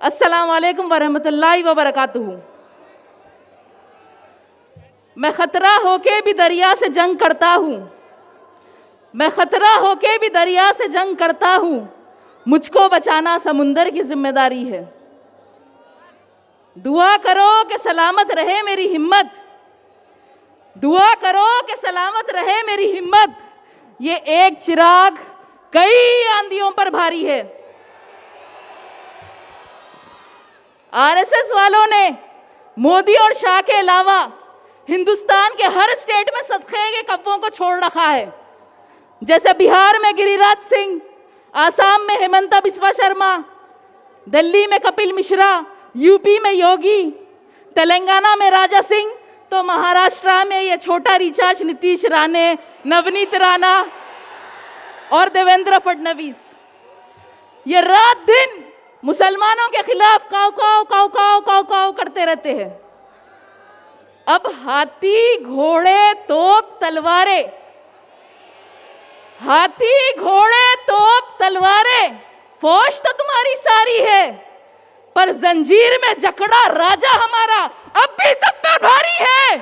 अस्सलाम वालेकुम वरहमतुल्लाहि वबरकातुहू। मैं खतरा होके भी दरिया से जंग करता हूँ, मैं खतरा होके भी दरिया से जंग करता हूँ, मुझको बचाना समुंदर की जिम्मेदारी है। दुआ करो कि सलामत रहे मेरी हिम्मत, दुआ करो कि सलामत रहे मेरी हिम्मत। ये एक चिराग कई आंधियों पर भारी है। आरएसएस वालों ने मोदी और शाह के अलावा हिंदुस्तान के हर स्टेट में सदक़े के कब्बों को छोड़ रखा है। जैसे बिहार में गिरिराज सिंह, आसाम में हेमंता बिस्वा शर्मा, दिल्ली में कपिल मिश्रा, यूपी में योगी, तेलंगाना में राजा सिंह, तो महाराष्ट्र में ये छोटा रिचार्ज नीतीश राणे, नवनीत राणा और देवेंद्र फडणवीस ये रात दिन मुसलमानों के खिलाफ काव काव काव काव काव काव करते रहते हैं। अब हाथी घोड़े तोप तलवारें, हाथी घोड़े तोप तलवारें, फौज तो तुम्हारी सारी है, पर जंजीर में जकड़ा राजा हमारा अब भी सब पर भारी है।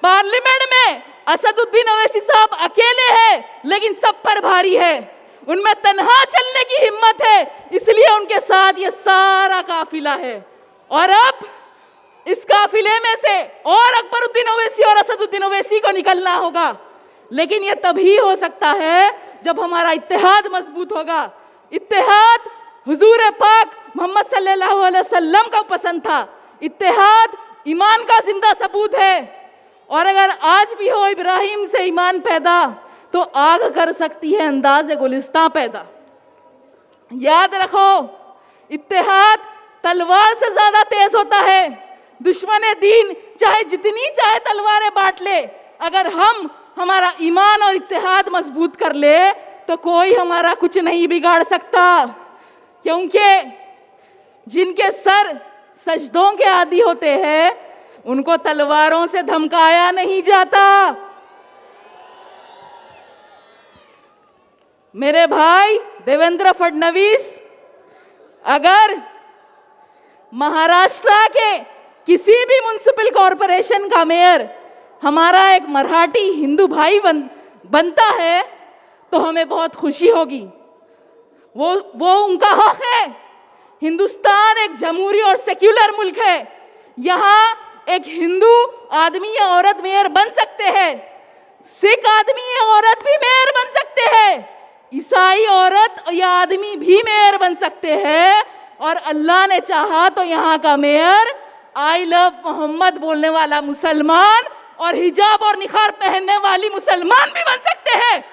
पार्लियामेंट में असदुद्दीन ओवैसी साहब अकेले हैं, लेकिन सब पर भारी है। उनमें तन्हा चलने की हिम्मत है, इसलिए उनके साथ ये सारा काफिला है। और अब इस काफिले में से और अकबरुद्दीन ओवैसी और असदुद्दीन ओवैसी को निकलना होगा, लेकिन ये तभी हो सकता है जब हमारा इत्तेहाद मजबूत होगा। इत्तेहाद हुजूर पाक मोहम्मद सल्लल्लाहु अलैहि वसल्लम का पसंद था। इत्तेहाद ईमान का जिंदा सबूत है, और अगर आज भी हो इब्राहिम से ईमान पैदा, तो आग कर सकती है अंदाज़े गुलिस्तां पैदा। याद रखो, इत्तेहाद तलवार से ज्यादा तेज होता है। दुश्मन दीन चाहे जितनी चाहे तलवारें बांट ले, अगर हम हमारा ईमान और इत्तेहाद मजबूत कर ले तो कोई हमारा कुछ नहीं बिगाड़ सकता। क्योंकि जिनके सर सजदों के आदी होते हैं, उनको तलवारों से धमकाया नहीं जाता। मेरे भाई देवेंद्र फडणवीस, अगर महाराष्ट्र के किसी भी म्युनिसिपल कॉरपोरेशन का मेयर हमारा एक मराठी हिंदू भाई बनता है तो हमें बहुत खुशी होगी। वो उनका हक है। हिंदुस्तान एक जमहूरी और सेक्युलर मुल्क है। यहाँ एक हिंदू आदमी या औरत मेयर बन सकते हैं, सिख आदमी या औरत भी मेयर बन सकते हैं, ईसाई औरत या आदमी भी मेयर बन सकते हैं, और अल्लाह ने चाहा तो यहाँ का मेयर आई लव मोहम्मद बोलने वाला मुसलमान और हिजाब और निखार पहनने वाली मुसलमान भी बन सकते हैं।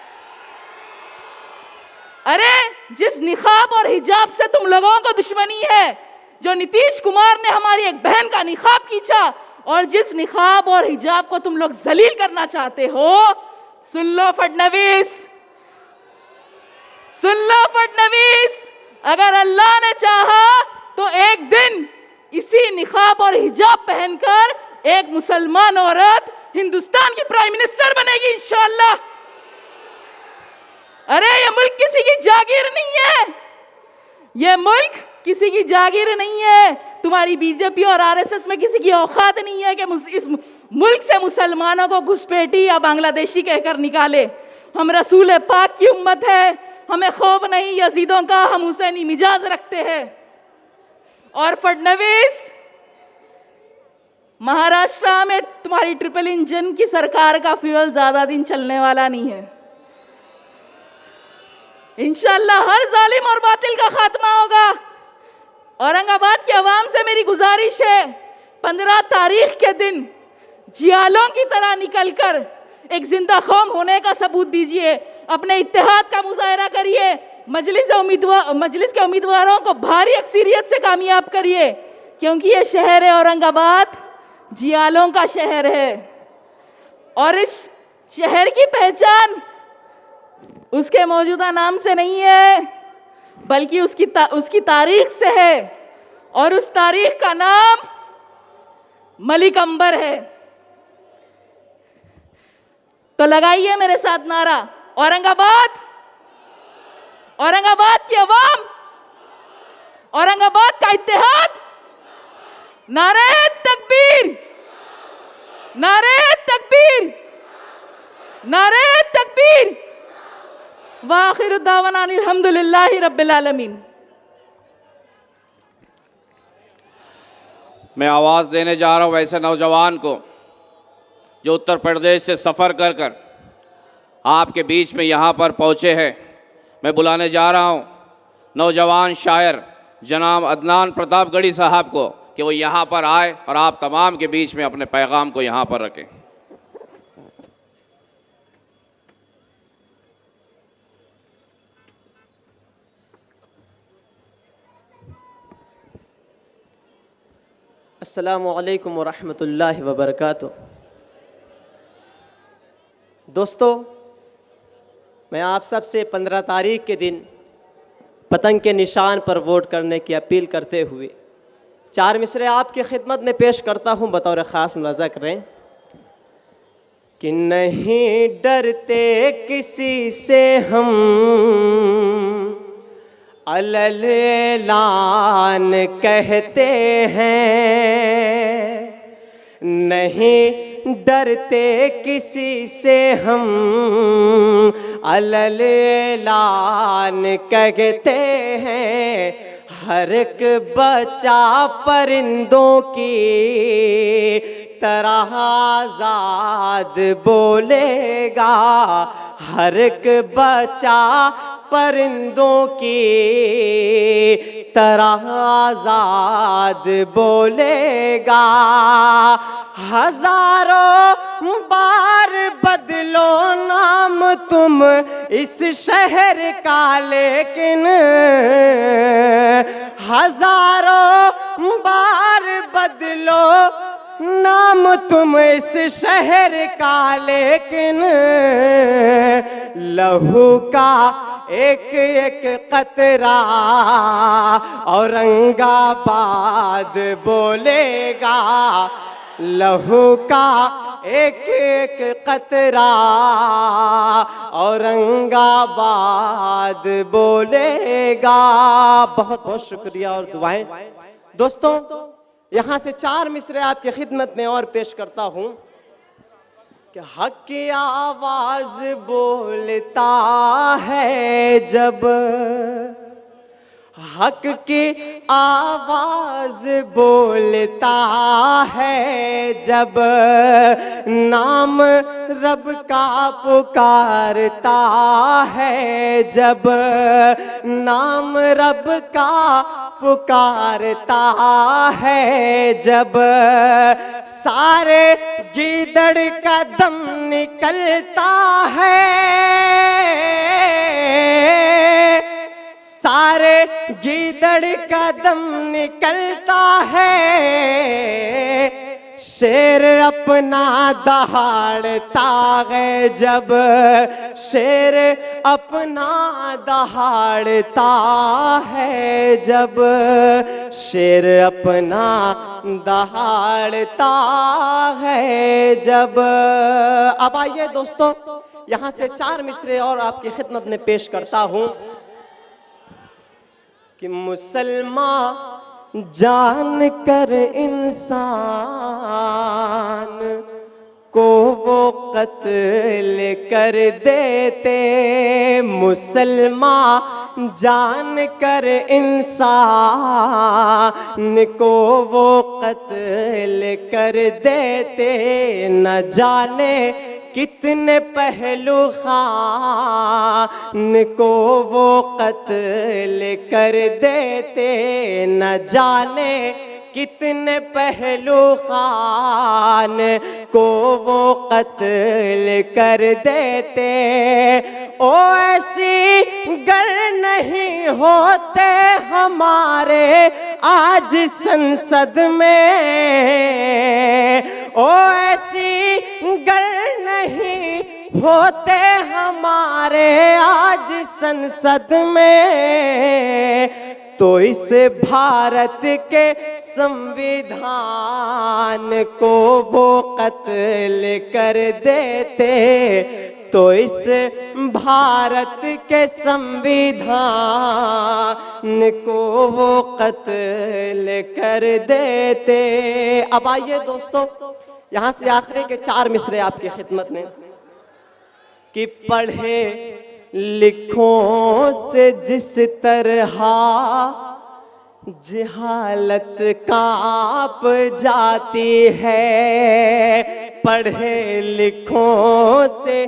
अरे जिस निखाब और हिजाब से तुम लोगों को दुश्मनी है, जो नीतीश कुमार ने हमारी एक बहन का निखाब खींचा, और जिस निखाब और हिजाब को तुम लोग जलील करना चाहते हो, सुन लो फडणवीस, सुन लो फडणवीस, अगर अल्लाह ने चाहा तो एक दिन इसी निखाब और हिजाब पहनकर एक मुसलमान औरत हिंदुस्तान की प्राइम मिनिस्टर बनेगी इंशाअल्लाह। अरे ये मुल्क किसी की जागीर नहीं है, ये मुल्क किसी की जागीर नहीं है। तुम्हारी बीजेपी और आरएसएस में किसी की औकात नहीं है कि इस मुल्क से मुसलमानों को घुसपैठी या बांग्लादेशी कहकर निकाले। हम रसूल पाक की उम्मत है, हमें खौफ नहीं यजीदों का, हम हुसैनी मिजाज रखते हैं। और फडणवीस, महाराष्ट्र में तुम्हारी ट्रिपल इंजन की सरकार का फ्यूल ज्यादा दिन चलने वाला नहीं है। इंशाअल्लाह हर जालिम और बातिल का खात्मा होगा। औरंगाबाद की आवाम से मेरी गुजारिश है, 15 तारीख के दिन जियालों की तरह निकलकर एक जिंदा कौम होने का सबूत दीजिए, अपने इत्तेहाद का मुजाहरा करिए, मजलिस के उम्मीदवारों को भारी अक्सरियत से कामयाब करिए, क्योंकि ये शहर है औरंगाबाद जियालों का शहर है। और इस शहर की पहचान उसके मौजूदा नाम से नहीं है, बल्कि उसकी तारीख से है, और उस तारीख का नाम मलिक अंबर है। तो लगाइए मेरे साथ नारा, औरंगाबाद, औरंगाबाद की आवाम औरंगाबाद का इत्तेहाद, नारे तकबीर, नारे तकबीर, नारे तकबीर। व आखिरु दावाना अल्हम्दुलिल्लाहि रब्बिल आलमीन। मैं आवाज़ देने जा रहा हूँ वैसे नौजवान को जो उत्तर प्रदेश से सफ़र कर कर आपके बीच में यहाँ पर पहुँचे हैं। मैं बुलाने जा रहा हूँ नौजवान शायर जनाब अदनान प्रतापगढ़ी साहब को कि वो यहाँ पर आए और आप तमाम के बीच में अपने पैगाम को यहाँ पर रखें। अस्सलामु अलैकुम वरहमतुल्लाहि वबरकातुह। दोस्तों, मैं आप सब से 15 तारीख के दिन पतंग के निशान पर वोट करने की अपील करते हुए 4 मिसरे आपकी खिदमत में पेश करता हूँ। बतौर ख़ास मुलाज़ा करें कि नहीं डरते किसी से हम, अललान कहते हैं। नहीं डरते किसी से हम, अललान कहते हैं। हर एक बच्चा परिंदों की तरह आज़ाद बोलेगा। हर एक बच्चा परिंदों की तरह आज़ाद बोलेगा। हजारों बार बदलो नाम तुम इस शहर का, लेकिन हजारों बार बदलो नाम तुम इस शहर का, लेकिन लहू का एक एक कतरा औरंगाबाद बोलेगा। लहू का एक एक कतरा औरंगाबाद बोलेगा। बहुत बहुत शुक्रिया और दुआएं। दोस्तों, यहाँ से 4 मिसरे आपकी खिदमत में और पेश करता हूँ कि हक की आवाज़ बोलता है जब, हक की आवाज़ बोलता है जब, नाम रब का पुकारता है जब, नाम रब का पुकारता है जब, सारे गीदड़ का दम निकलता है। सारे गीदड़ का दम निकलता है। शेर अपना दहाड़ता है जब, शेर अपना दहाड़ता है जब, शेर अपना दहाड़ता है जब। अब आइए दोस्तों, यहाँ से 4 मिसरे और आपकी खिदमत में पेश करता हूँ कि मुसलमान जान कर इंसान को वो कत्ल कर देते। मुसलमान जान कर इंसान को वो कत्ल कर देते। न जाने कितने पहलू खान को वो कत्ल कर देते। न जाने कितने पहलू खान को वो कत्ल कर देते। ओ ऐसी गर नहीं होते हमारे आज संसद में, ओ ऐसी गर नहीं होते हमारे आज संसद में, तो इस भारत के संविधान को वो कत्ल कर देते। तो इस भारत के संविधान को वो कत्ल कर देते। अब आइए दोस्तों, यहाँ से आखिरी के 4 मिसरे आपकी खिदमत में कि पढ़े लिखों से जिस तरह जहालत कांप जाती है, पढ़े लिखों से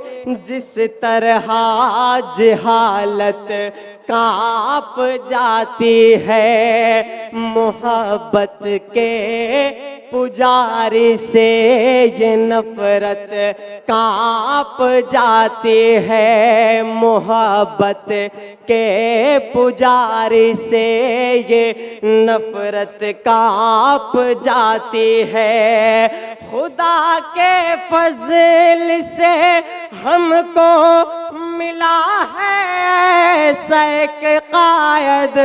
जिस तरह जहालत कांप जाती है, मोहब्बत के पुजारी से ये नफरत कांप जाती है, मोहब्बत के पुजारी से ये नफरत कांप जाती है। खुदा के फजल से हमको मिला है सैक कायद,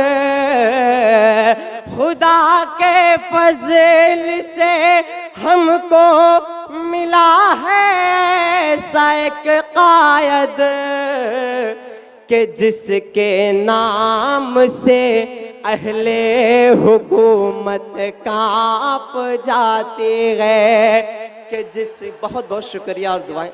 खुदा के फजल से हमको मिला है सैक कायद कि जिसके नाम से अहले हुकूमत कांप जाती है, कि जिस बहुत बहुत शुक्रिया और दुआएं।